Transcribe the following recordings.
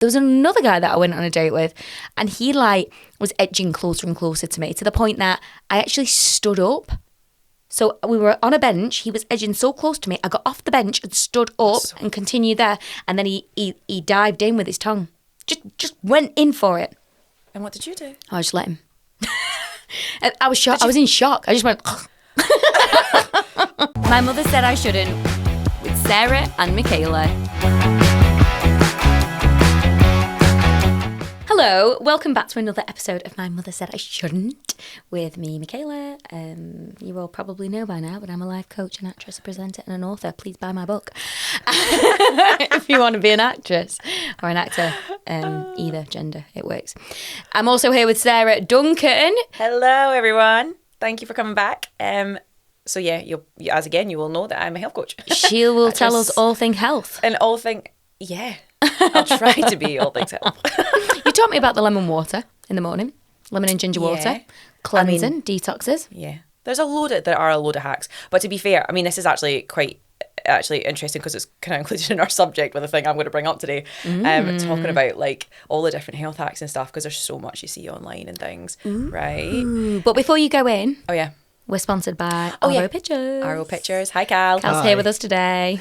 there was another guy that I went on a date with, and he like was edging closer and closer to me to the point that I actually stood up. So we were on a bench. He was edging so close to me. I got off the bench and stood up and continued there. And then he dived in with his tongue. Just went in for it. And what did you do? I just let him. I was shocked. I was in shock. I just went. My mother said I shouldn't. With Sarah and Michaela. Hello, welcome back to another episode of My Mother Said I Shouldn't with me, Michaela. You all probably know by now, but I'm a life coach, an actress, a presenter and an author. Please buy my book if you want to be an actress or an actor, either gender, it works. I'm also here with Sarah Duncan. Hello, everyone. Thank you for coming back. So yeah, you will know that I'm a health coach. She will tell us all thing health. And all thing, yeah. I'll try to be all things health. You taught me about the lemon water in the morning, lemon and ginger water, cleansing, detoxes. Yeah, there are a load of hacks. But to be fair, I mean, this is actually quite interesting because it's kind of included in our subject with the thing I'm going to bring up today. Talking about like all the different health hacks and stuff because there's so much you see online and things, right? But before you go in, oh yeah. We're sponsored by RO Pictures. RO Pictures. Hi, Cal. Cal's here with us today.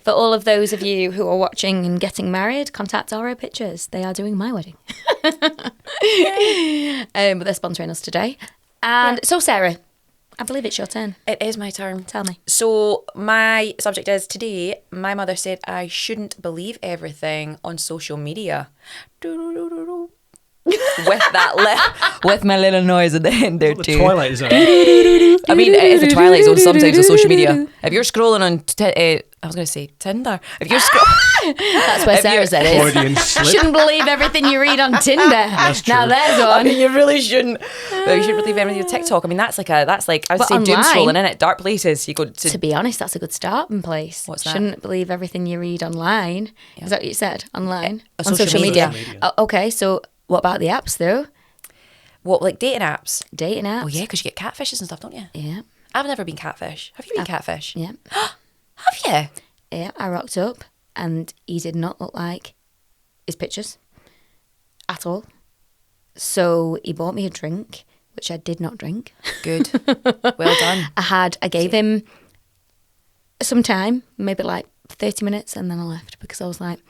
For all of those of you who are watching and getting married, contact RO Pictures. They are doing my wedding. But they're sponsoring us today. And so, Sarah, I believe it's your turn. It is my turn. Tell me. So my subject is today, my mother said I shouldn't believe everything on social media. With my little noise at the end there too. The Twilight Zone. I mean, it is the Twilight Zone sometimes on social media. If you're scrolling on, I was going to say Tinder. If you're that's where Sarah said it. Shouldn't believe everything you read on Tinder. That's true. Now there's one. I mean, you really shouldn't. You shouldn't believe everything on TikTok. I mean, that's like I'd say online, doom scrolling, innit? Dark places. You go to be honest, that's a good starting place. What's that? Shouldn't believe everything you read online. Yeah. Is that what you said? Online? On social media. Okay, so what about the apps though? What, like dating apps? Dating apps. Oh yeah, because you get catfishes and stuff, don't you? Yeah. I've never been catfish. Have you been catfish? Yeah. Have you? Yeah, I rocked up and he did not look like his pictures at all. So he bought me a drink, which I did not drink. Good. Well done. I gave him some time, maybe like 30 minutes, and then I left because I was like,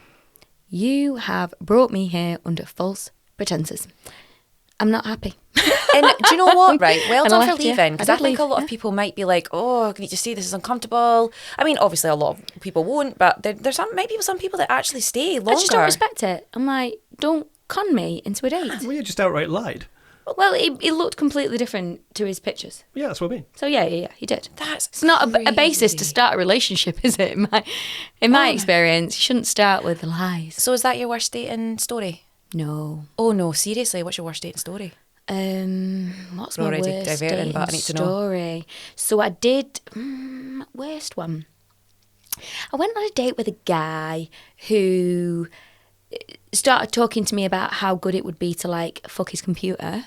you have brought me here under false pretenses. I'm not happy. And do you know what, right? Well done for leaving. Because I think leave, a lot of people might be like, oh, can you just see this is uncomfortable? I mean, obviously a lot of people won't, but there's some people that actually stay longer. I just don't respect it. I'm like, don't con me into a date. Well, you just outright lied. Well, he looked completely different to his pictures. Yeah, that's what I mean. So yeah, he did. It's not a basis to start a relationship, is it? In my experience, you shouldn't start with lies. So is that your worst dating story? No. Oh no, seriously, what's your worst dating story? What's my worst dating but I need to story? Know. So I did worst one. I went on a date with a guy who started talking to me about how good it would be to like fuck his computer.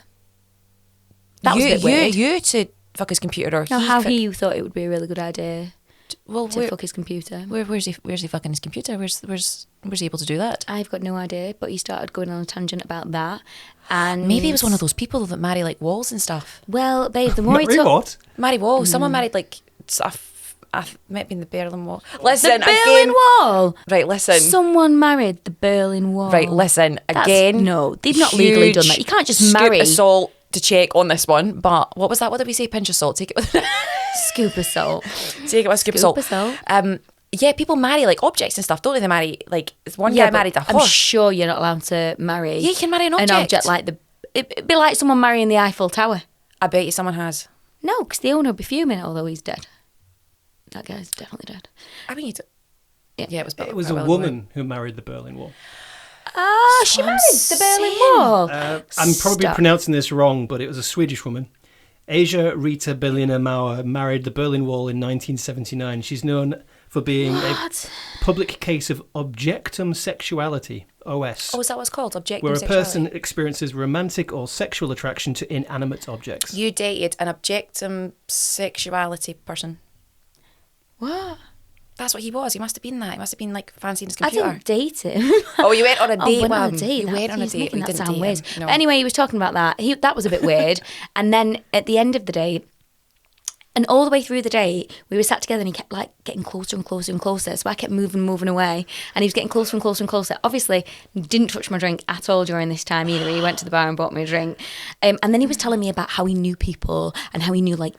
That was a bit weird. You to fuck his computer, or he thought it would be a really good idea. To fuck his computer. Where's he fucking his computer? Where's he able to do that? I've got no idea, but he started going on a tangent about that. And maybe he was one of those people that marry like walls and stuff. Well, babe, the more he what? Marry walls. Someone married like might be in the Berlin Wall. Listen, the Berlin Wall. Right, listen. Someone married the Berlin Wall. Right, listen. Again, no, they've not legally done that. You can't just marry. Assault to check on this one, but what was that? What did we say? Pinch of salt. Take it with scoop of salt. Take it with scoop of salt. Yeah, people marry like objects and stuff, don't they? They marry like one guy married a horse. I'm sure you're not allowed to marry. Yeah, you can marry an object. Like it'd be like someone marrying the Eiffel Tower. I bet you someone has. No, because the owner would be fuming, although he's dead. That guy's definitely dead. I mean, yeah, it was a woman who married the Berlin Wall. Ah, she married the Berlin Wall. I'm probably pronouncing this wrong, but it was a Swedish woman. Asia Rita Berliner Mauer married the Berlin Wall in 1979. She's known for being a public case of objectum sexuality, OS. Oh, is that what it's called? Objectum where sexuality? Where a person experiences romantic or sexual attraction to inanimate objects. You dated an objectum sexuality person. What? That's what he was. He must have been that. He must have been like fancying his I computer. didn't date him. Oh, you went on a date went with on him. a date. You went on a He's date. making You that didn't sound date weird. him. No. But anyway, he was talking about that. That was a bit weird. And then at the end of the day, and all the way through the day, we were sat together and he kept like getting closer and closer and closer. So I kept moving away. And he was getting closer and closer and closer. Obviously, didn't touch my drink at all during this time either. He went to the bar and bought me a drink. And then he was telling me about how he knew people and how he knew like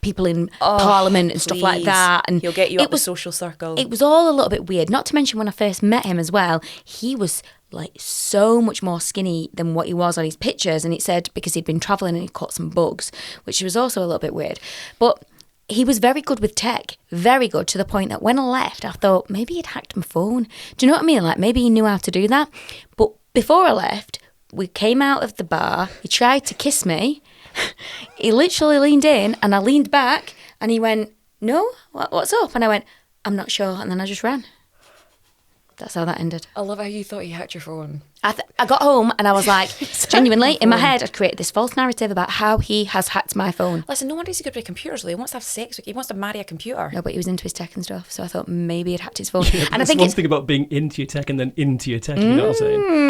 people in Parliament and stuff like that. And he'll get you up the social circle. It was all a little bit weird. Not to mention when I first met him as well, he was like so much more skinny than what he was on his pictures. And it said because he'd been travelling and he'd caught some bugs, which was also a little bit weird. But he was very good with tech, very good, to the point that when I left, I thought maybe he'd hacked my phone. Do you know what I mean? Like maybe he knew how to do that. But before I left, we came out of the bar, he tried to kiss me. He literally leaned in and I leaned back and he went, no, what's up? And I went, I'm not sure. And then I just ran. That's how that ended. I love how you thought he hacked your phone. I got home and I was like, genuinely, in my head, I'd created this false narrative about how he has hacked my phone. Listen, no wonder he's good with computers. He wants to have sex. He wants to marry a computer. No, but he was into his tech and stuff, so I thought maybe he'd hacked his phone. Yeah, and I that's think one it's thing about being into your tech and then into your tech, you know what I'm saying?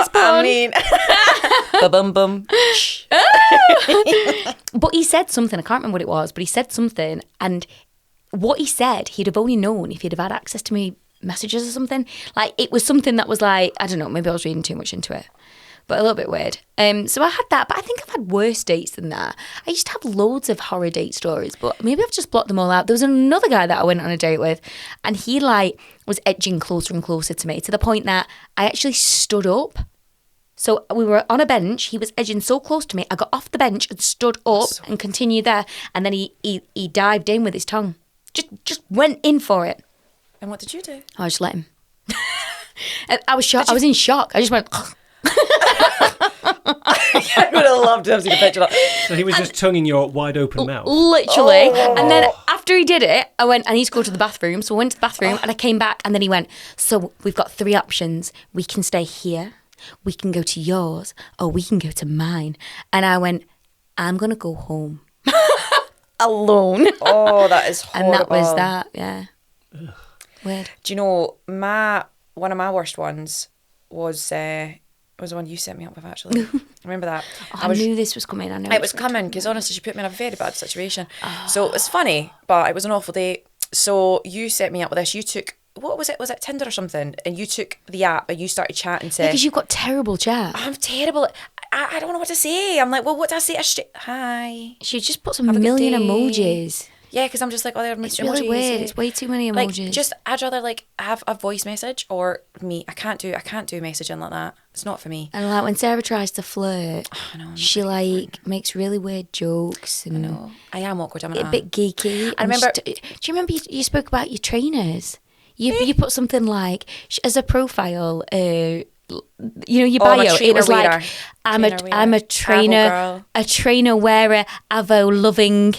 nice pun. I mean, ba-bum bum. But he said something, I can't remember what it was, but he said something, and what he said, he'd have only known if he'd have had access to me messages or something. Like, it was something that was like, I don't know, maybe I was reading too much into it, but a little bit weird. So I had that, but I think I've had worse dates than that. I used to have loads of horror date stories, but maybe I've just blocked them all out. There was another guy that I went on a date with, and he like was edging closer and closer to me, to the point that I actually stood up. So we were on a bench, he was edging so close to me, I got off the bench and stood up and continued there, and then he dived in with his tongue. Just went in for it. And what did you do? I just let him. I was shocked. I was in shock. I just went. I would have loved to have seen a picture of that. So he was just tonguing your wide open mouth. Literally. And then after he did it, I went, I need to go to the bathroom. So I went to the bathroom and I came back and then he went, so we've got 3 options. We can stay here, we can go to yours, or we can go to mine. And I went, I'm going to go home. Alone. Oh, that is horrible. And that was that, yeah. Ugh. Weird. Do you know, one of my worst ones was the one you set me up with, actually. I remember that. I knew this was coming. I know it was coming, because honestly, she put me in a very bad situation. So it's funny, but it was an awful date. So you set me up with this. You took, what was it? Was it Tinder or something? And you took the app and you started chatting to... Because you've got terrible chat. I'm terrible. I don't know what to say. I'm like, well, what do I say? Hi. She just put some Have a good million day. emojis. Yeah, because I'm just like, oh, there are It's emojis. really weird. It's way too many emojis. Like, I'd rather like have a voice message or me. I can't do messaging like that. It's not for me. And like when Sarah tries to flirt, know, she like makes really weird jokes. And No, I am awkward. I'm a bit geeky. I remember. Do you remember you spoke about your trainers? You put something like as a profile. Your bio. It was wearer. like I'm a trainer, Avo girl. a trainer wearer, Avo loving.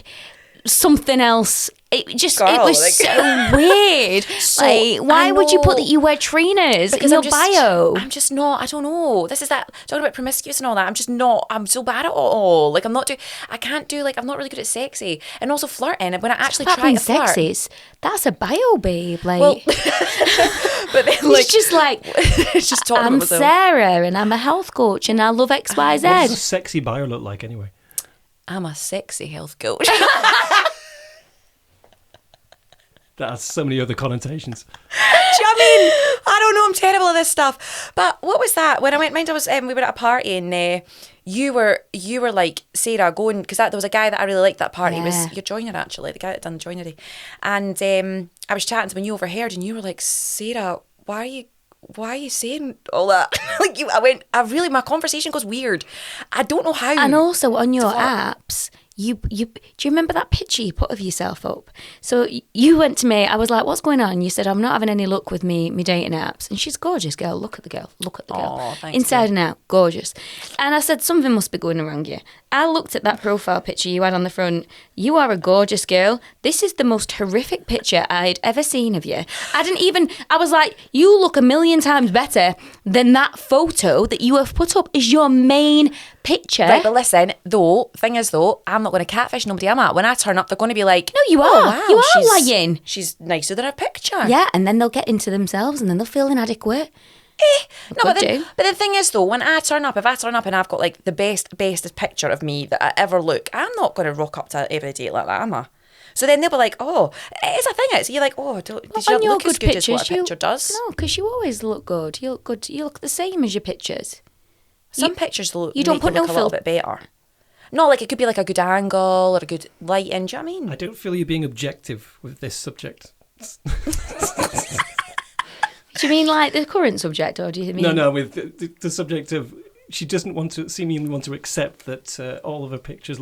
Something else. It was so weird. So, like, why would you put that you wear trainers in your bio? I'm just not. I don't know. This is that talking about promiscuous and all that. I'm just not. I'm so bad at it all. Like I'm not do. I can't do. Like I'm not really good at sexy and also flirting. And when I actually try to flirt, sexy, that's a bio, babe. Like, well, but then like it's just like it's just talking I'm about myself. Sarah and I'm a health coach and I love XYZ. What does a sexy bio look like anyway? I'm a sexy health coach. That has so many other connotations. Do you know what I mean? I don't know, I'm terrible at this stuff. But what was that? When I went, I was we were at a party and you were like, Sarah, going, because there was a guy that I really liked that party. Yeah. It was your joiner, actually, the guy that done the joinery. And I was chatting to him and you overheard and you were like, Sarah, why are you saying all that? My conversation goes weird. I don't know how. And also on your apps, do you remember that picture you put of yourself up? So you went to me, I was like, what's going on? You said, I'm not having any luck with me dating apps. And she's gorgeous, girl. Look at the girl. Aw, thanks, Inside girl. and out, gorgeous. And I said, something must be going wrong here. I looked at that profile picture you had on the front. You are a gorgeous girl. This is the most horrific picture I'd ever seen of you. I was like, you look a million times better than that photo that you have put up as your main picture. Right, but listen, thing is, I'm not going to catfish nobody, am I? When I turn up, they're going to be like, No, you are. "Oh, wow, You are she's- lying." She's nicer than her picture. Yeah, and then they'll get into themselves and then they'll feel inadequate. No, but do. the thing is, though, when I turn up, if I turn up and I've got like the bestest picture of me that I ever look, I'm not going to rock up to every date like that, am I? So then they'll be like, "Oh, it's a thing." It's you're like, "Oh, did you not look as good as what a picture does?" No, because you always look good. You look good. You look the same as your pictures. Some pictures look. You don't make put you look no a little bit better. No, like it could be like a good angle or a good lighting. Do you know what I mean? I don't feel you being objective with this subject. Do you mean like the current subject, or do you mean... No, with the subject of she doesn't seemingly want to accept that all of her pictures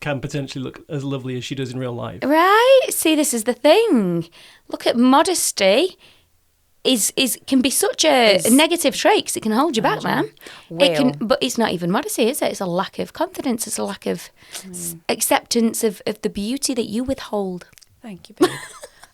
can potentially look as lovely as she does in real life. Right? See, this is the thing. Look at modesty. Can be such a negative trait because it can hold you back, man. Well, but it's not even modesty, is it? It's a lack of confidence. It's a lack of acceptance of the beauty that you withhold. Thank you, babe.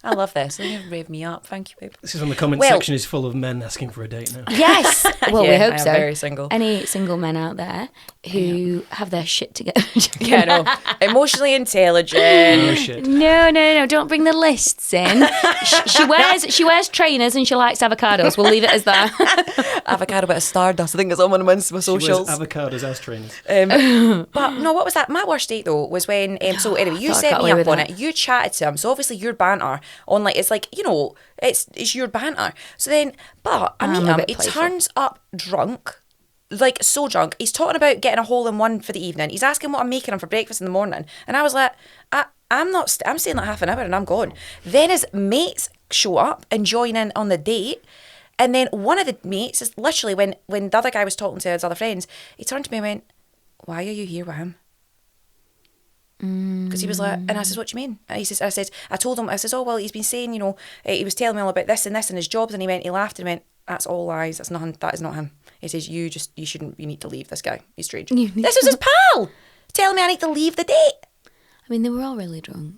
I love this. You've raved me up. Thank you, babe. This is when the comment section is full of men asking for a date now. Yes. Well, Yeah, we hope I am so. very single. Any single men out there who have their shit together. Yeah, I know. Emotionally intelligent. Oh shit. No. Don't bring the lists in. she wears trainers and she likes avocados. We'll leave it as that. Avocado bit of stardust. I think it's on one of my socials. She wears avocados as trainers. But no, what was that? My worst date though was when. So anyway, you I set got me away up with on that. it. You chatted to him. So obviously your banter on like it's like it's your banter. So then, but I meet I'm a him. bit He playful. turns up drunk. Like so drunk, he's talking about getting a hole in one for the evening. He's asking what I'm making him for breakfast in the morning, and I was like, I'm not. I'm staying like half an hour and I'm gone. Then his mates show up and join in on the date, and then one of the mates is literally when the other guy was talking to his other friends, he turned to me and went, "Why are you here with him?" Because he was like, and I said, "What do you mean?" And I told him, I says, "Oh well, he's been saying, he was telling me all about this and his jobs," and he laughed and went, "That's all lies. That's nothing. That is not him." He says, you need to leave this guy. He's strange. This was his pal telling me I need to leave the date. I mean, they were all really drunk.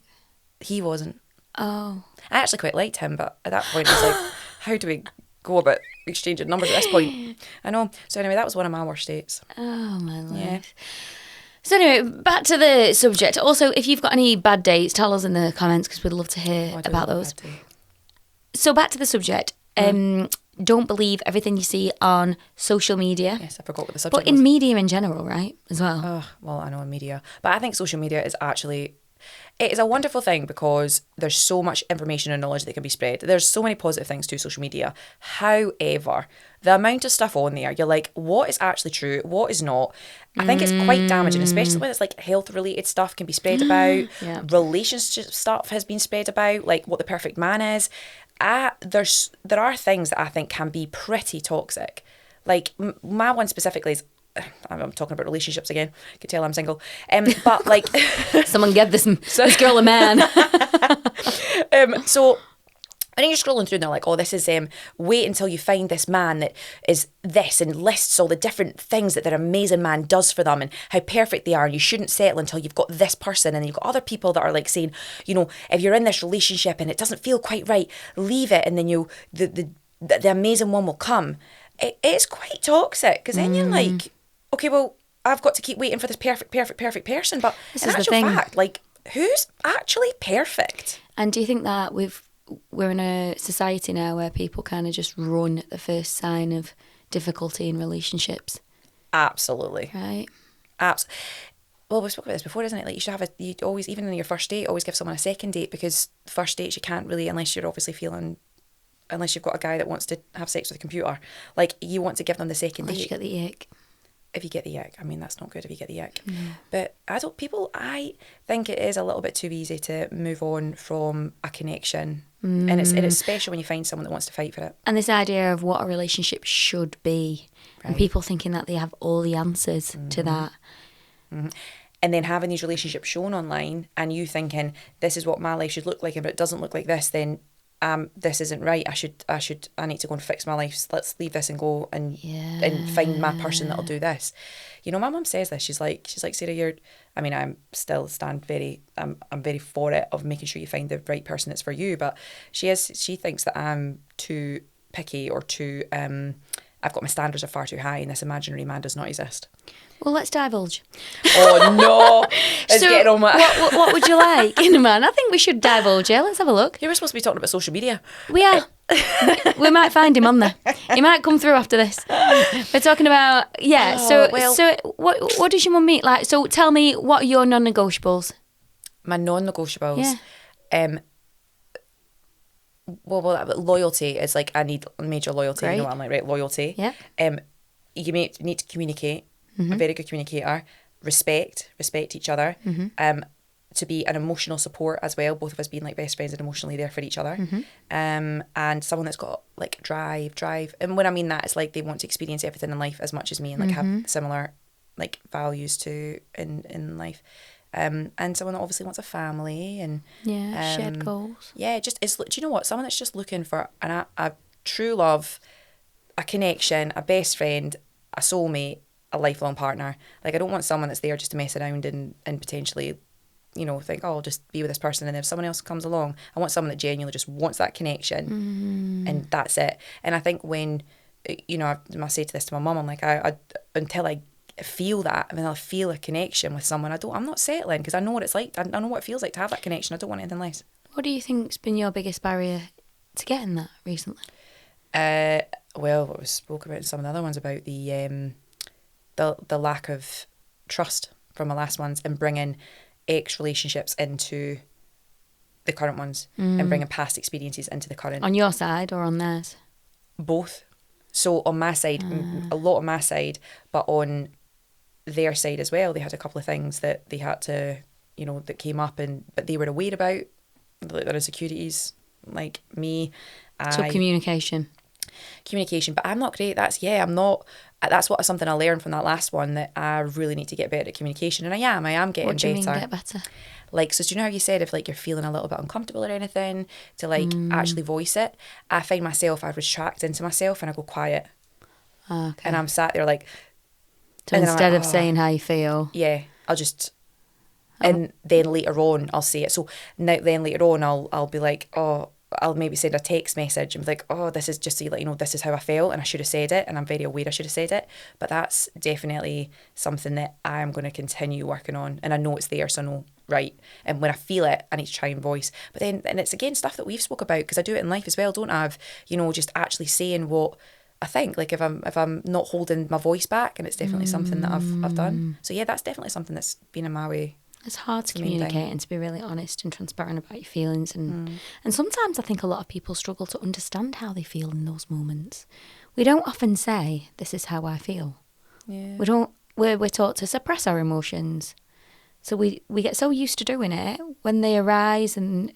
He wasn't. Oh. I actually quite liked him, but at that point I was like, how do we go about exchanging numbers at this point? I know. So anyway, that was one of my worst dates. Oh, my life. Yeah. So anyway, back to the subject. Also, if you've got any bad dates, tell us in the comments because we'd love to hear Oh, I do about love those. that date. So back to the subject. Don't believe everything you see on social media. Yes, I forgot what the subject But in was. media in general, right? As well. Well, I know in media. But I think social media is actually... It is a wonderful thing because there's so much information and knowledge that can be spread. There's so many positive things to social media. However, the amount of stuff on there, you're like, what is actually true? What is not? I think it's quite damaging, especially when it's like health-related stuff can be spread about. Yeah. Relationship stuff has been spread about, like what the perfect man is. There are things that I think can be pretty toxic. Like my one specifically is, I'm talking about relationships again. You can tell I'm single. But like... Someone give this girl a man. So when you're scrolling through and they're like, oh, this is wait until you find this man that is this, and lists all the different things that their amazing man does for them and how perfect they are, and you shouldn't settle until you've got this person. And then you've got other people that are like saying, if you're in this relationship and it doesn't feel quite right, leave it, and then the amazing one will come. It's quite toxic because then you're like, okay, well, I've got to keep waiting for this perfect person. But This in is the actual thing. fact, like, who's actually perfect? And do you think that we're in a society now where people kind of just run at the first sign of difficulty in relationships? Absolutely. Right? Well, we've spoken about this before, isn't it? Like you always, even on your first date, always give someone a second date, because first dates you can't really, unless you've got a guy that wants to have sex with a computer, like you want to give them the second Unless date. you get the ick. If you get the ick, I mean, that's not good if you get the ick. But I think it is a little bit too easy to move on from a connection. And it's special when you find someone that wants to fight for it. And this idea of what a relationship should be, and Right. people thinking that they have all the answers to that. And then having these relationships shown online and you thinking, this is what my life should look like, and if it doesn't look like this, then this isn't right. I need to go and fix my life. Let's leave this and go and find my person that'll do this. My mum says this. She's like, Sarah, I'm still I'm very for it, of making sure you find the right person that's for you. But she thinks that I'm too picky or too, I've got my standards are far too high and this imaginary man does not exist. Well, let's divulge. Oh no, it's So getting on my... what would you like in a man? I think we should divulge. Yeah, let's have a look. You were supposed to be talking about social media. We are. We might find him on there. He might come through after this. We're talking about so what does your mum mean? Like, so tell me, what are your non-negotiables? My non-negotiables. Yeah. Well, loyalty is like, I need major loyalty. Great. You know what I'm like, right? Loyalty. Yeah. You need to communicate. Mm-hmm. A very good communicator. Respect each other. Mm-hmm. To be an emotional support as well, both of us being like best friends and emotionally there for each other. Mm-hmm. And someone that's got like drive. And when I mean that, it's like they want to experience everything in life as much as me and like have similar like values to in life. And someone that obviously wants a family and shared goals. Yeah, just do you know what? Someone that's just looking for a true love, a connection, a best friend, a soulmate, a lifelong partner. Like, I don't want someone that's there just to mess around and potentially, you know, think, oh, I'll just be with this person, and then if someone else comes along, I want someone that genuinely just wants that connection, and that's it. And I think when, you know, I say to this to my mum, I'm like, I until I feel that, I mean, I'll feel a connection with someone, I'm not settling, because I know what it's like. I know what it feels like to have that connection. I don't want anything less. What do you think's been your biggest barrier to getting that recently? Well, what we spoke about in some of the other ones about the lack of trust from my last ones, and bringing ex-relationships into the current ones, and bringing past experiences into the current. On your side or on theirs? Both. So on my side, a lot on my side, but on their side as well, they had a couple of things that they had to, you know, that came up, but they were aware about, like their insecurities, like me. So communication, but I'm not great. That's something I learned from that last one, that I really need to get better at communication, and I am getting better. What do you mean get better? Like, so do you know how you said if like you're feeling a little bit uncomfortable or anything, to like actually voice it? I find myself, I retract into myself and I go quiet. Okay. And I'm sat there like... So instead of saying how you feel... Yeah, I'll just... And then later on, I'll say it. So then later on, I'll be like, oh... I'll maybe send a text message and be like, oh, this is just to let you know, this is how I felt, and I should have said it, and I'm very aware I should have said it. But that's definitely something that I'm going to continue working on, and I know it's there, so I know, right. And when I feel it, I need to try and voice. But then, and it's again stuff that we've spoke about, because I do it in life as well, don't I? Have, you know, just actually saying what I think, like if I'm not holding my voice back, and it's definitely something that I've done. So yeah, that's definitely something that's been in my way. It's hard to communicate and to be really honest and transparent about your feelings, and sometimes I think a lot of people struggle to understand how they feel in those moments. We don't often say, this is how I feel. Yeah. We're taught to suppress our emotions. So we get so used to doing it, when they arise and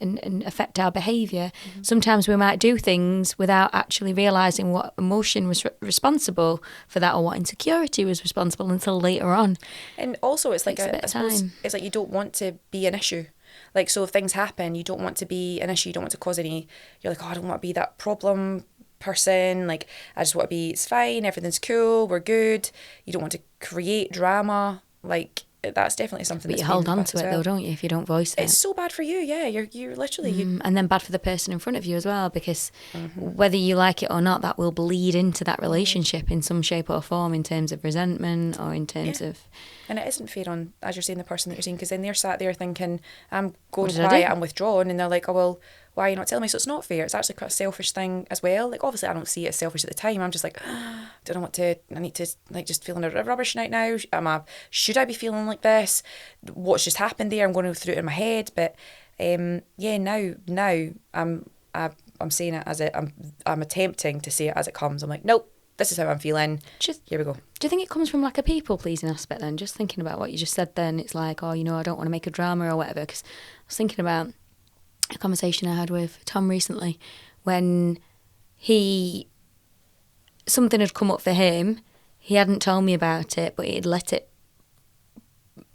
affect our behaviour. Sometimes we might do things without actually realising what emotion was responsible for that, or what insecurity was responsible, until later on. And also it's like, I suppose it's like you don't want to be an issue. Like, so if things happen, you don't want to be an issue, you don't want to cause any, you're like, oh, I don't want to be that problem person, like I just want to be, it's fine, everything's cool, we're good. You don't want to create drama, like... That's definitely something. But you hold on to it though, don't you? If you don't voice it, it's so bad for you. Yeah, you're literally and then bad for the person in front of you as well, because whether you like it or not, that will bleed into that relationship in some shape or form, in terms of resentment or in terms of. And it isn't fair on, as you're saying, the person that you're seeing, because then they're sat there thinking, I'm going quiet, I'm withdrawn, and they're like, oh well, why are you not telling me? So it's not fair. It's actually quite a selfish thing as well. Like, obviously I don't see it as selfish at the time. I'm just like, don't know what to, I need to, like, just feeling a rubbish night now. Should I be feeling like this? What's just happened there? I'm going to go through it in my head. But now I'm saying it as I'm attempting to say it as it comes. I'm like, nope, this is how I'm feeling. Here we go. Do you think it comes from like a people-pleasing aspect then? Just thinking about what you just said then, it's like, oh, you know, I don't want to make a drama or whatever. Because I was thinking about a conversation I had with Tom recently, when something had come up for him. He hadn't told me about it, but he'd let it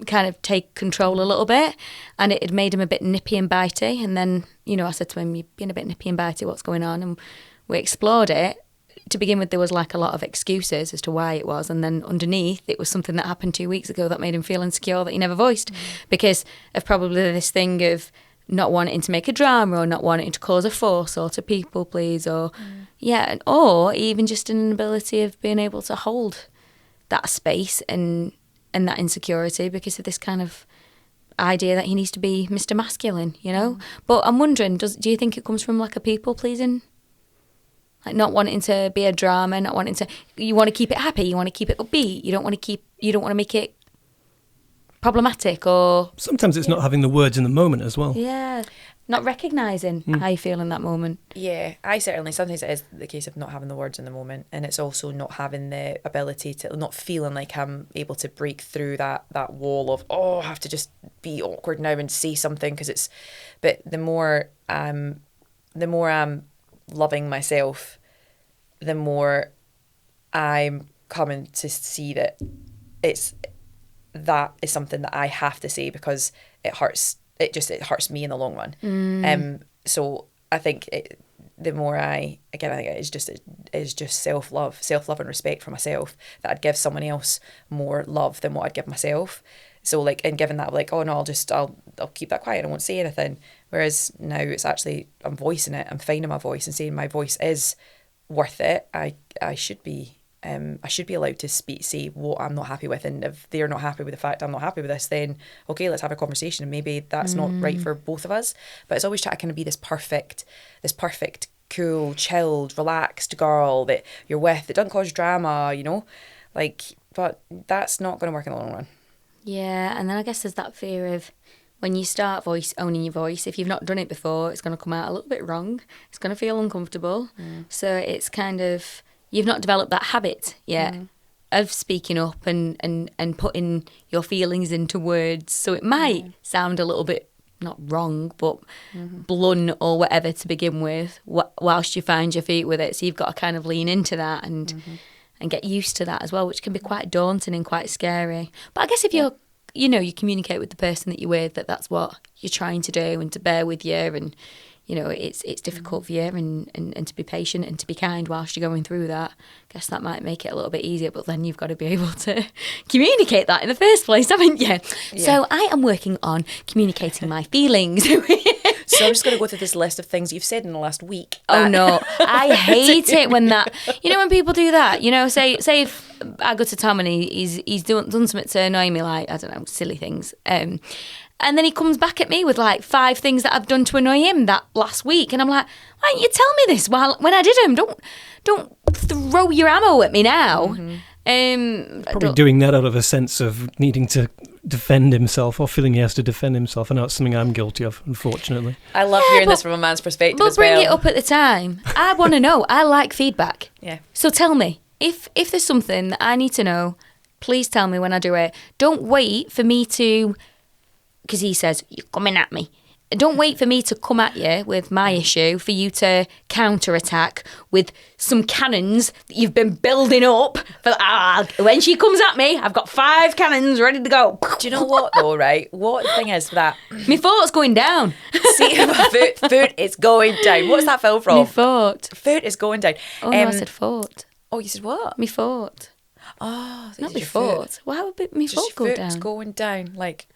kind of take control a little bit, and it had made him a bit nippy and bitey. And then, you know, I said to him, you've been a bit nippy and bitey, what's going on? And we explored it. To begin with, there was like a lot of excuses as to why it was, and then underneath it was something that happened 2 weeks ago that made him feel insecure, that he never voiced, because of probably this thing of not wanting to make a drama or not wanting to cause a fuss or to people please or or even just an inability of being able to hold that space and that insecurity because of this kind of idea that he needs to be Mr. Masculine, you know? But I'm wondering, do you think it comes from like a people pleasing? Like not wanting to be a drama, not wanting to, you want to keep it happy, you want to keep it upbeat, you don't want to make it problematic or... Sometimes it's not having the words in the moment as well. Yeah, not recognising how you feel in that moment. Yeah, sometimes it is the case of not having the words in the moment, and it's also not having the ability to, not feeling like I'm able to break through that wall of, I have to just be awkward now and say something but the more I'm loving myself, the more I'm coming to see that that is something that I have to say because it hurts. It hurts me in the long run. So I think the more I think it's just self-love and respect for myself that I'd give someone else more love than what I'd give myself. So like, in giving that, like, oh no, I'll keep that quiet, I won't say anything. Whereas now it's actually, I'm voicing it, I'm finding my voice and saying my voice is worth it. I should be allowed to say what I'm not happy with, and if they're not happy with the fact I'm not happy with this, then okay, let's have a conversation, and maybe that's not right for both of us. But it's always trying to kind of be this perfect, cool, chilled, relaxed girl that you're with that doesn't cause drama, you know, like, but that's not going to work in the long run. Yeah, and then I guess there's that fear of when you start owning your voice, if you've not done it before, it's going to come out a little bit wrong. It's going to feel uncomfortable. So it's kind of, you've not developed that habit yet of speaking up and putting your feelings into words. So it might sound a little bit, not wrong, but blunt or whatever to begin with, whilst you find your feet with it. So you've got to kind of lean into that and get used to that as well, which can be quite daunting and quite scary. But I guess if you're, you communicate with the person that you're with, that's what you're trying to do and to bear with you, and it's difficult for you and to be patient and to be kind whilst you're going through that. I guess that might make it a little bit easier, but then you've got to be able to communicate that in the first place, haven't you? So I am working on communicating my feelings. So I'm just going to go through this list of things you've said in the last week. Oh no, I hate it when that, when people do that, say if I go to Tom and he's done something to annoy me, like, I don't know, silly things, and then he comes back at me with like 5 things that I've done to annoy him that last week. And I'm like, why didn't you tell me this when I did them? Don't throw your ammo at me now. Probably doing that out of a sense of needing to defend himself or feeling he has to defend himself. I know it's something I'm guilty of, unfortunately. I love hearing this from a man's perspective as well. But bring it up at the time. I want to know. I like feedback. Yeah. So tell me, if there's something that I need to know, please tell me when I do it. Don't wait for me to... Because he says, you're coming at me. Don't wait for me to come at you with my issue for you to counterattack with some cannons that you've been building up. When she comes at me, I've got 5 cannons ready to go. Do you know what, though, right? What the thing is that... My foot's going down. See, my foot is going down. What's that film from? My foot. Foot is going down. Oh, no, I said foot. Oh, you said what? My foot. Oh, not my foot. Why would my foot go down? Just going down, like...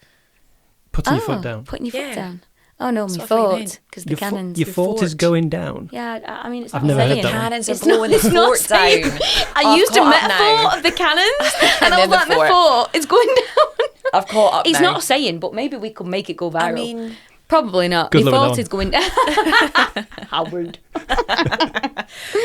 Putting your foot down. Putting your foot down. Oh no, my That's what I foot. Because the Your cannons. your foot is going down. Yeah, I mean, it's I've not never saying. heard that one. Cannons are blowing the fort down. I used a metaphor of the cannons, and I was like, my foot is going down. I've caught up. He's now. not saying, but maybe we could make it go viral. I mean, probably not. Good My luck with foot that is going down. How rude.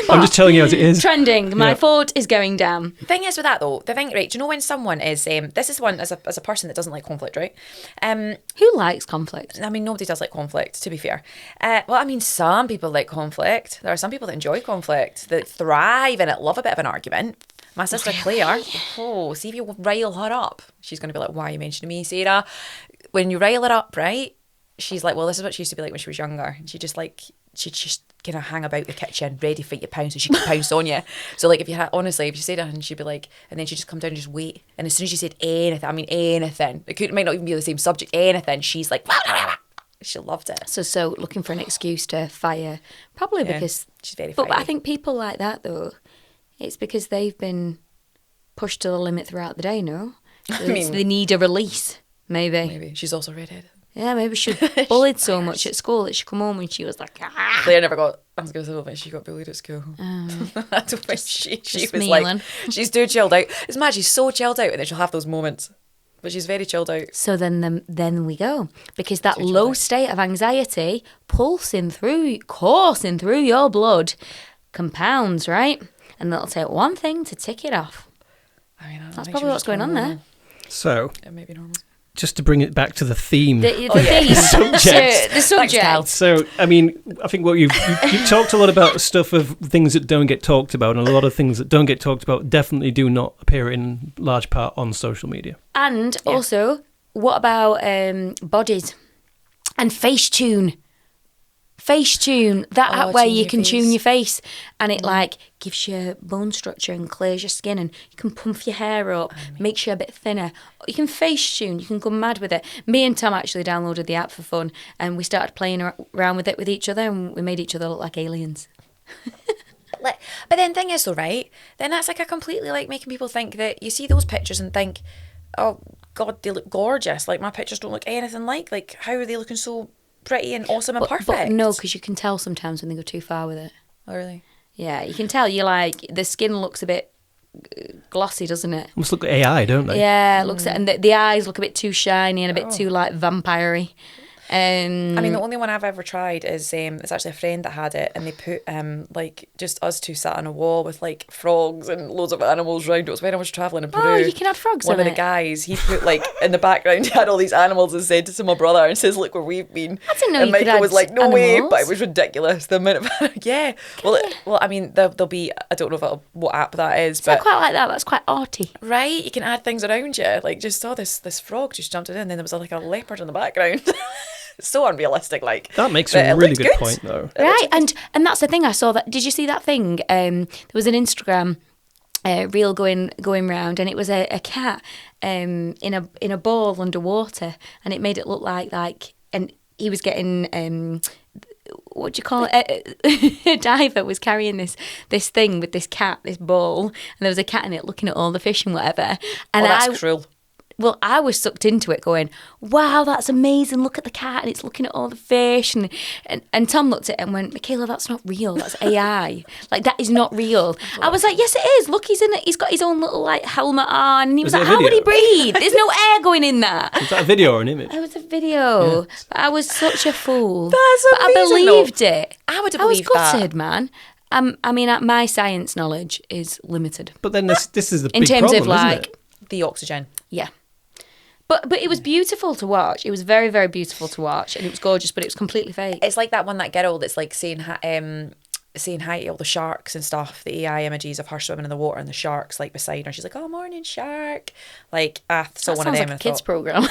I'm just telling you as it is. Trending. My foot is going down. the thing is with that though, right? Do you know when someone is this is one as a person that doesn't like conflict, right? Who likes conflict? I mean, nobody does like conflict, to be fair. Well, I mean, some people like conflict. There are some people that enjoy conflict, that thrive in it, love a bit of an argument. My sister Claire, see if you rile her up, she's going to be like, why are you mentioning me, Sarah? When you rile her up, right, she's like, well, this is what she used to be like when she was younger. And she just kind of hang about the kitchen, ready for you to pounce, so she can pounce on you. So like, if you said it, and she'd be like, and then she'd just come down and just wait. And as soon as you said anything, it might not even be the same subject, anything, she's like, she loved it. So looking for an excuse to fire, probably because she's very But fiery. I think people like that though, it's because they've been pushed to the limit throughout the day. No, so they need a release. Maybe She's also redhead. Yeah, maybe she bullied so much at school that she come home and she was like, ah. Claire never got. I was going to say, I don't think she got bullied at school. I don't think she was like, she's too chilled out. It's mad. She's so chilled out, and then she'll have those moments, but she's very chilled out. So then we go, because that low state of anxiety coursing through your blood compounds, right? And that'll take one thing to tick it off. I mean, that's probably what's going on there. So it may be normal. Just to bring it back to the theme. The theme. Subject. The subject. So, I mean, I think what you've talked a lot about stuff of things that don't get talked about, and a lot of things that don't get talked about definitely do not appear in large part on social media. And also, what about bodies and FaceTune? FaceTune, that app where you can tune your face, and it like gives you bone structure and clears your skin, and you can pump your hair up, makes you a bit thinner. You can FaceTune, you can go mad with it. Me and Tom actually downloaded the app for fun, and we started playing around with it with each other, and we made each other look like aliens. But then thing is though, right, then that's like a completely like making people think that you see those pictures and think, oh God, they look gorgeous. Like my pictures don't look anything like how are they looking so pretty and awesome and perfect? But no, because you can tell sometimes when they go too far with it. Oh really? Yeah, you can tell. You're like, the skin looks a bit glossy, doesn't it? Almost look like AI, don't they? Yeah, it looks and the eyes look a bit too shiny and a bit too like vampire-y. I mean, the only one I've ever tried is it's actually a friend that had it, and they put like just us two sat on a wall with like frogs and loads of animals around. It was when I was travelling in Peru. Oh, you can add frogs. One of the guys, he put like in the background, he had all these animals and said to my brother and says, "Look where we've been." I didn't know and you Michael could add was like, "No animals. way!" But it was ridiculous. The amount of yeah. Well, I mean, there'll be, I don't know what app that is, but I quite like that. That's quite arty. Right, you can add things around you. Like just saw this frog just jumped in, and then there was like a leopard in the background. So unrealistic, like that makes a really good point, though. Right, and that's the thing. I saw that. Did you see that thing? There was an Instagram reel going round, and it was a cat in a bowl underwater, and it made it look like, and he was getting what do you call it? A diver was carrying this thing with this cat, this bowl, and there was a cat in it looking at all the fish and whatever. And that's cruel. Well, I was sucked into it going, wow, that's amazing. Look at the cat and it's looking at all the fish. And Tom looked at it and went, Michaela, that's not real. That's AI. Like, that is not real. I was like, yes, it is. Look, he's in it. He's got his own little, like, helmet on. And he was like, how would he breathe? There's no air going in that. Is that a video or an image? It was a video. Yeah. But I was such a fool. That's amazing. But I believed it. I would have believed that. I was gutted, man. I mean, my science knowledge is limited. But then this is the big problem, problem, of like, isn't it? The oxygen. Yeah. But it was beautiful to watch. It was very, very beautiful to watch, and it was gorgeous, but it was completely fake. It's like that one, that girl that's like saying hi to all the sharks and stuff, the AI images of her swimming in the water and the sharks like beside her. She's like, oh, morning shark. Like, I saw one of them. Like a kids program.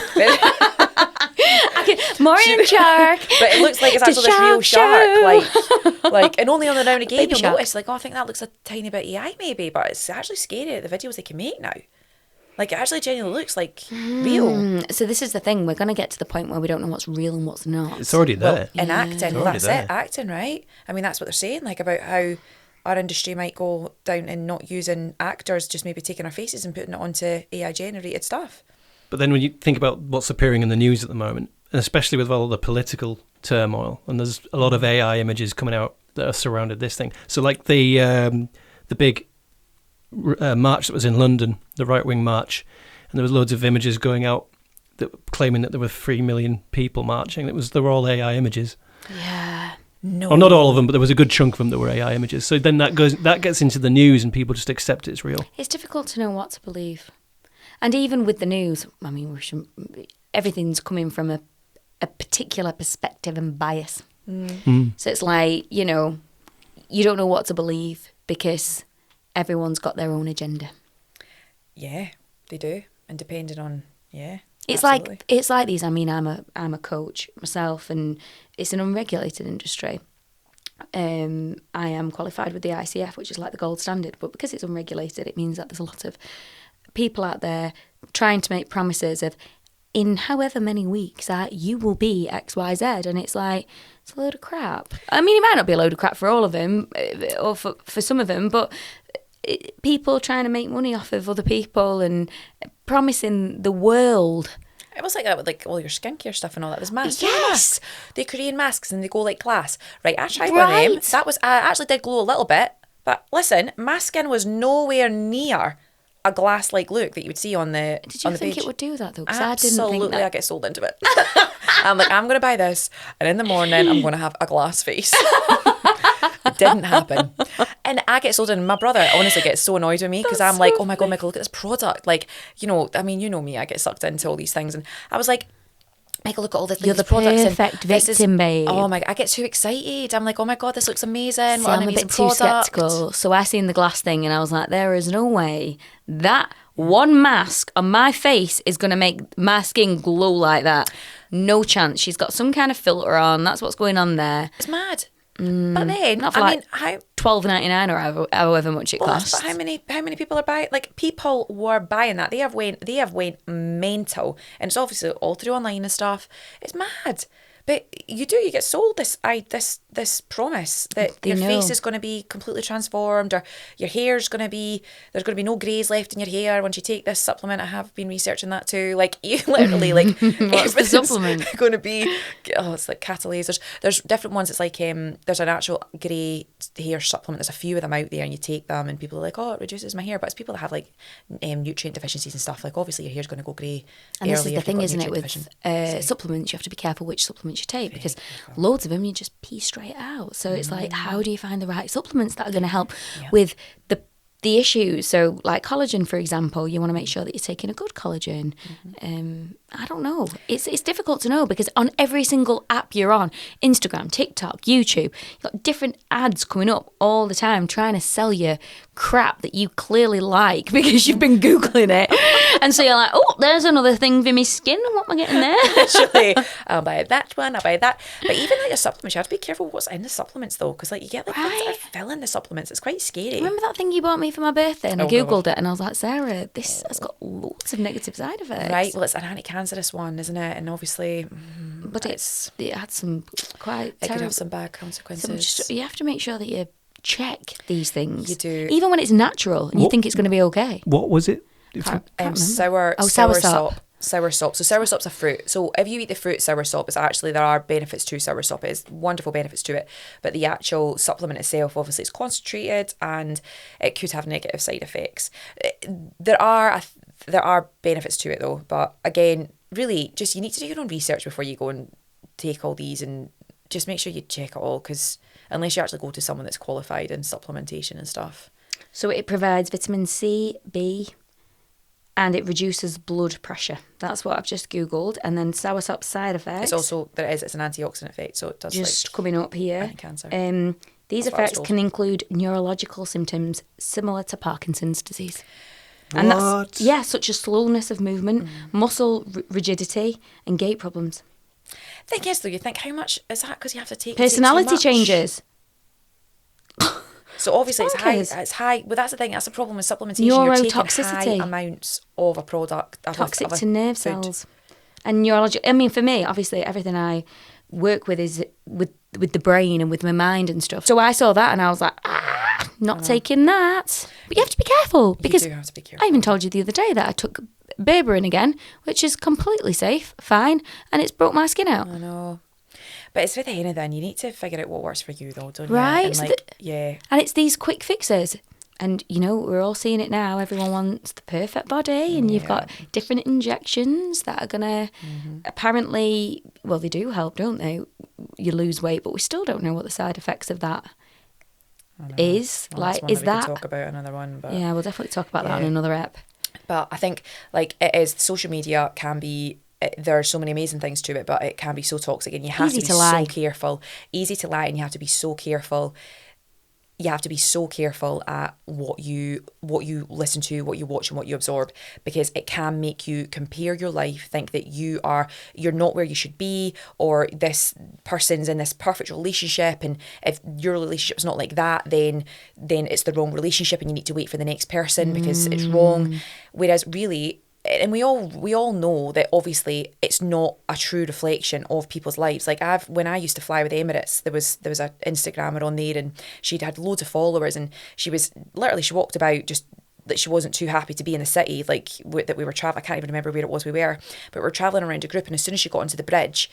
Morning shark. But it looks like it's actually this real shark. Like, and only on the now and again you'll notice, like, oh, I think that looks a tiny bit AI maybe, but it's actually scary, the videos they can make now. Like, it actually genuinely looks like real. So this is the thing. We're going to get to the point where we don't know what's real and what's not. It's already there. Well, in acting, well, that's it. Acting, right? I mean, that's what they're saying, like, about how our industry might go down in not using actors, just maybe taking our faces and putting it onto AI-generated stuff. But then when you think about what's appearing in the news at the moment, and especially with all the political turmoil, and there's a lot of AI images coming out that are surrounded this thing. So, like the big march that was in London, the right-wing march, and there was loads of images going out that claiming that there were 3 million people marching. They were all AI images. Yeah. No. Well, not all of them, but there was a good chunk of them that were AI images. So then that gets into the news, and people just accept it's real. It's difficult to know what to believe. And even with the news, I mean, everything's coming from a particular perspective and bias. So it's like, you don't know what to believe because everyone's got their own agenda. Yeah, they do. And depending on, it's like these. I mean, I'm a coach myself, and it's an unregulated industry. I am qualified with the ICF, which is like the gold standard, but because it's unregulated, it means that there's a lot of people out there trying to make promises of, in however many weeks, you will be X, Y, Z, and it's like, it's a load of crap. I mean, it might not be a load of crap for all of them, or for some of them, but people trying to make money off of other people and promising the world It was like that with like all your skincare stuff and all that. There's masks. Yes. Masks. They're Korean masks and they go like glass. Right, I tried one of them. That was, I actually did glow a little bit. But listen, my skin was nowhere near a glass-like look that you would see on the Did you think page. it would do that though? Because Absolutely, I didn't think that. I get sold into it. I'm like, I'm going to buy this, and in the morning, I'm going to have a glass face. It didn't happen. And I get sold in. My brother honestly gets so annoyed with me because I'm like, oh my God, Michael, look at this product. Like, you know, I mean, you know me, I get sucked into all these things. And I was like, Michael, look at all this. You're the products perfect victim, babe. Oh my God, I get too excited. I'm like, oh my God, this looks amazing. See, what an I'm a amazing bit too product. sceptical. So I seen the glass thing and I was like, there is no way that one mask on my face is going to make my skin glow like that. No chance. She's got some kind of filter on. That's what's going on there. It's mad. But then, Not for I like mean, how $12.99 or however much it costs. But how many people are buying? Like, people were buying that. They have went mental, and it's obviously all through online and stuff. It's mad. But you get sold this promise that your face is going to be completely transformed, or your hair's going to be, there's going to be no greys left in your hair once you take this supplement. I have been researching that too. Like, you literally like what's the supplement going to be? Oh, it's like catalase. There's different ones. It's like there's an actual grey hair supplement. There's a few of them out there, and you take them, and people are like, oh, it reduces my hair. But it's people that have like nutrient deficiencies and stuff. Like, obviously your hair's going to go grey. And this is the thing, isn't it, with supplements? You have to be careful which supplements you take, because loads of them you just pee straight out. So it's like, how do you find the right supplements that are going to help with the issues? So like collagen, for example, you want to make sure that you're taking a good collagen. I don't know. It's difficult to know, because on every single app you're on, Instagram, TikTok, YouTube, you've got different ads coming up all the time trying to sell you crap that you clearly like because you've been Googling it. And so you're like, oh, there's another thing for my skin. What am I getting there? Literally, I'll buy that one, I'll buy that. But even like your supplements, you have to be careful what's in the supplements though, because like you get like things that are filling the supplements. It's quite scary. Remember that thing you bought me for my birthday? And I Googled it and I was like, Sarah, this has got loads of negative side effects. Right, well, it's an anti-cancerous one, isn't it? And obviously, but it had some quite it terrible, could have some bad consequences. You have to make sure that you check these things. You do. Even when it's natural and you think it's going to be okay. What was it? Sour sop. Sour sop. So sour sop's a fruit. So if you eat the fruit sour sop, there are benefits to sour sop. It's wonderful benefits to it. But the actual supplement itself, obviously, it's concentrated and it could have negative side effects. There are benefits to it though. But again, really, just you need to do your own research before you go and take all these, and just make sure you check it all, because unless you actually go to someone that's qualified in supplementation and stuff. So it provides vitamin C, B, and it reduces blood pressure. That's what I've just Googled. And then soursop side effects. It's an antioxidant effect, so it does just coming up here. Anti-cancer. These effects can include neurological symptoms similar to Parkinson's disease. And that's such as slowness of movement, muscle rigidity, and gait problems. Thing is, though, you think, how much is that? Because you have to take personality changes. So obviously it's high. Well, that's the thing. That's the problem with supplementation. Neurotoxicity. You're taking high amounts of a product. Toxic to nerve cells. And neurology. I mean, for me, obviously, everything I work with is with the brain and with my mind and stuff. So I saw that and I was like, not taking that. But you have to be careful, because you do have to be careful. I even told you the other day that I took berberine again, which is completely safe, fine, and it's broke my skin out. I know. But it's with anything, you need to figure out what works for you though, don't you? Right. And And it's these quick fixes. And, you know, we're all seeing it now. Everyone wants the perfect body, and you've got different injections that are going to apparently, well, they do help, don't they? You lose weight, but we still don't know what the side effects of that is. Well, like, is that... We could talk about another one. But yeah, we'll definitely talk about that on another ep. But I think, like, it is, social media can be, there are so many amazing things to it, but it can be so toxic, and you have to be so careful. Easy to lie, and you have to be so careful. You have to be so careful at what you listen to, what you watch, and what you absorb, because it can make you compare your life, think that you're not where you should be, or this person's in this perfect relationship, and if your relationship's not like that, then it's the wrong relationship, and you need to wait for the next person because it's wrong. Whereas really, and we all know that obviously it's not a true reflection of people's lives. Like when I used to fly with Emirates, there was an Instagrammer on there, and she'd had loads of followers, and she walked about just that she wasn't too happy to be in the city, like that we were traveling. I can't even remember where it was we were, but we were traveling around a group, and as soon as she got onto the bridge,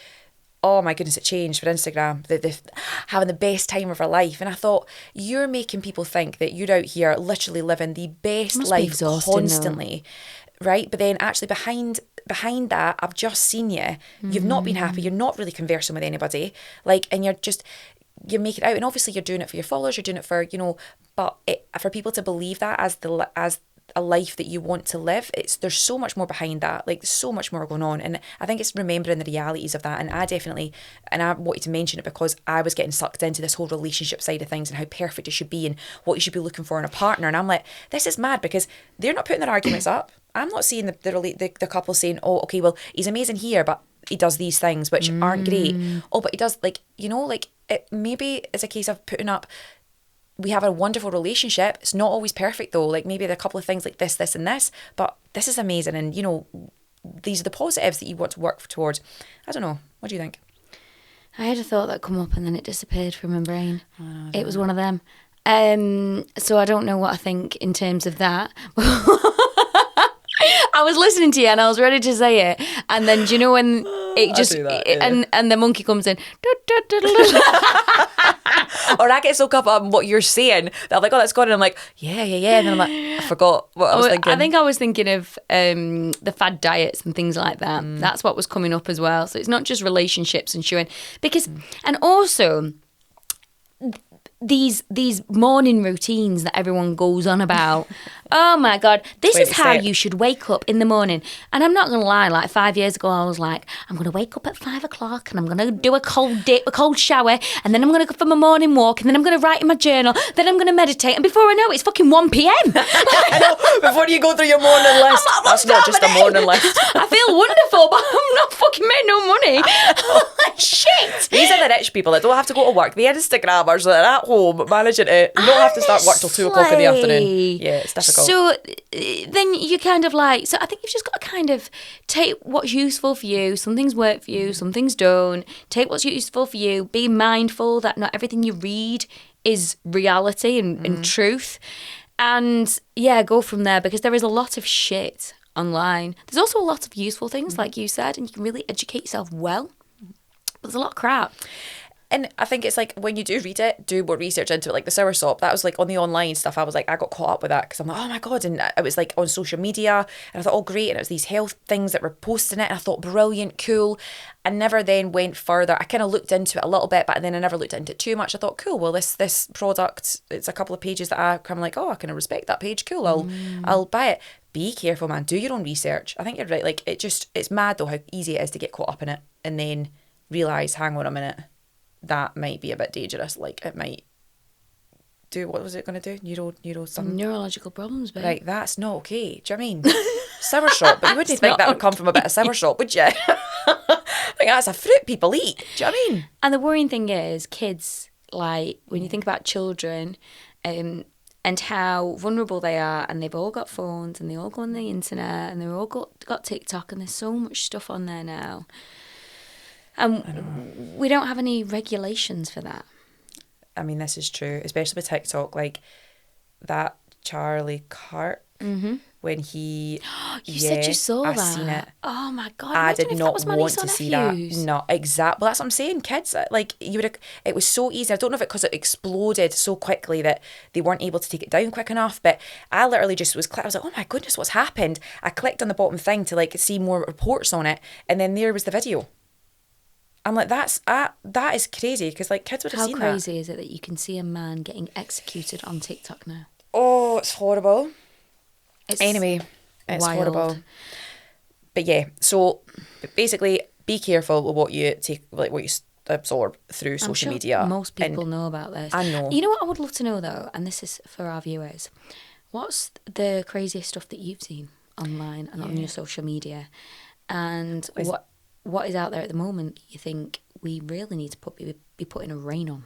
oh my goodness, it changed for Instagram. The having the best time of her life. And I thought, you're making people think that you're out here literally living the best life constantly, right? But then actually behind that, I've just seen you. You've not been happy. You're not really conversing with anybody. Like, and you make it out. And obviously you're doing it for your followers. You're doing it for, but for people to believe that as a life that you want to live, there's so much more behind that, like so much more going on. And I think it's remembering the realities of that. And I wanted to mention it because I was getting sucked into this whole relationship side of things and how perfect it should be and what you should be looking for in a partner. And I'm like, this is mad, because they're not putting their arguments up. I'm not seeing the couple saying, oh, okay, well, he's amazing here, but he does these things which aren't great. Oh, but he does, like, it maybe it's a case of putting up, we have a wonderful relationship. It's not always perfect though. Like, maybe there are a couple of things like this, and this, but this is amazing. And, these are the positives that you want to work towards. I don't know. What do you think? I had a thought that come up and then it disappeared from my brain. It was one of them. So I don't know what I think in terms of that. I was listening to you and I was ready to say it, and then do you know when it just and the monkey comes in, or I get so caught up on what you're saying that I'm like, oh, that's gone, and I'm like, yeah, and then I'm like, I forgot what I was thinking. I think I was thinking of the fad diets and things like that. That's what was coming up as well. So it's not just relationships and showing, because and also these morning routines that everyone goes on about. Oh my God, this is how you should wake up in the morning. And I'm not going to lie, like 5 years ago, I was like, I'm going to wake up at 5 o'clock and I'm going to do a cold shower, and then I'm going to go for my morning walk, and then I'm going to write in my journal, then I'm going to meditate, and before I know it, it's fucking 1 p.m. I know, before you go through your morning list. That's not just a morning list. I feel wonderful, but I'm not fucking made no money. Like, shit. These are the rich people that don't have to go to work. The Instagrammers that are at home managing to not have to start work till 2 o'clock in the afternoon. Yeah, it's difficult. So then you kind of like, so I think you've just got to kind of take what's useful for you. Some things work for you, some things don't. Take what's useful for you. Be mindful that not everything you read is reality and truth. And yeah, go from there, because there is a lot of shit online. There's also a lot of useful things, like you said, and you can really educate yourself well. But there's a lot of crap. And I think it's like, when you do read it, do more research into it. Like the soursop, that was like on the online stuff. I was like, I got caught up with that because I'm like, oh my God. And it was like on social media, and I thought, oh great. And it was these health things that were posting it. And I thought, brilliant, cool. I never then went further. I kind of looked into it a little bit, but then I never looked into it too much. I thought, cool, well, this product, it's a couple of pages that I kind of like, oh, I kind of respect that page. Cool, I'll buy it. Be careful, man. Do your own research. I think you're right. Like, it's mad though how easy it is to get caught up in it and then realise, hang on a minute, that might be a bit dangerous. Like, it might do, what was it going to do? Neuro something. Neurological problems, babe. Like, that's not okay. Do you know what I mean? Soursop, but you wouldn't think that would come from a bit of soursop, would you? Like, that's a fruit people eat. Do you know what I mean? And the worrying thing is, kids, like, when you think about children, and how vulnerable they are, and they've all got phones, and they all go on the internet, and they've all got TikTok, and there's so much stuff on there now. And we don't have any regulations for that. I mean, this is true, especially with TikTok. Like, that Charlie Kirk, when he... You said you saw that. I've seen it. Oh my God. I did not want to see that. No, exactly. Well, that's what I'm saying. Kids, like, it was so easy. I don't know if it because it exploded so quickly that they weren't able to take it down quick enough, but I literally just I was like, oh my goodness, what's happened? I clicked on the bottom thing to like see more reports on it, and then there was the video. I'm like, that is crazy, because like kids would have seen that. How crazy is it that you can see a man getting executed on TikTok now? Oh, it's horrible. Anyway, it's wild. horrible. But yeah, so basically, be careful with what you take, like what you absorb through social media. Most people know about this. I know. You know what I would love to know though, and this is for our viewers, what's the craziest stuff that you've seen online and on your social media, and what is out there at the moment you think we really need to be putting a rein on?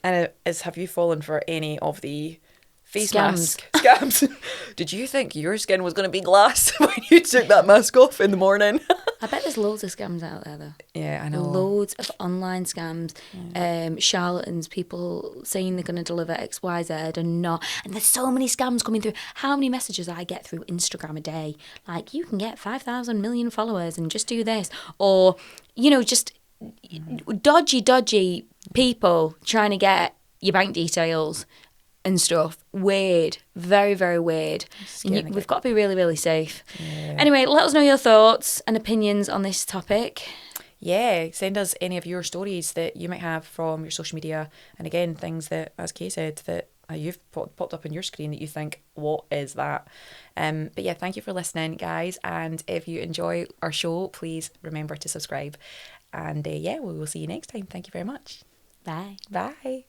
And have you fallen for any of the Face mask. Scams. Did you think your skin was going to be glass when you took that mask off in the morning? I bet there's loads of scams out there, though. Yeah, I know. Loads of online scams, charlatans, people saying they're going to deliver X, Y, Z and not. And there's so many scams coming through. How many messages I get through Instagram a day? Like, you can get 5,000 million followers and just do this. Or, you know, just dodgy people trying to get your bank details and stuff. Weird. Very, very weird. We've got to be really, really safe. Yeah. Anyway, let us know your thoughts and opinions on this topic. Yeah, send us any of your stories that you might have from your social media. And again, things that, as Kay said, that you've popped up on your screen that you think, what is that? But yeah, thank you for listening, guys. And if you enjoy our show, please remember to subscribe. And yeah, we will see you next time. Thank you very much. Bye. Bye.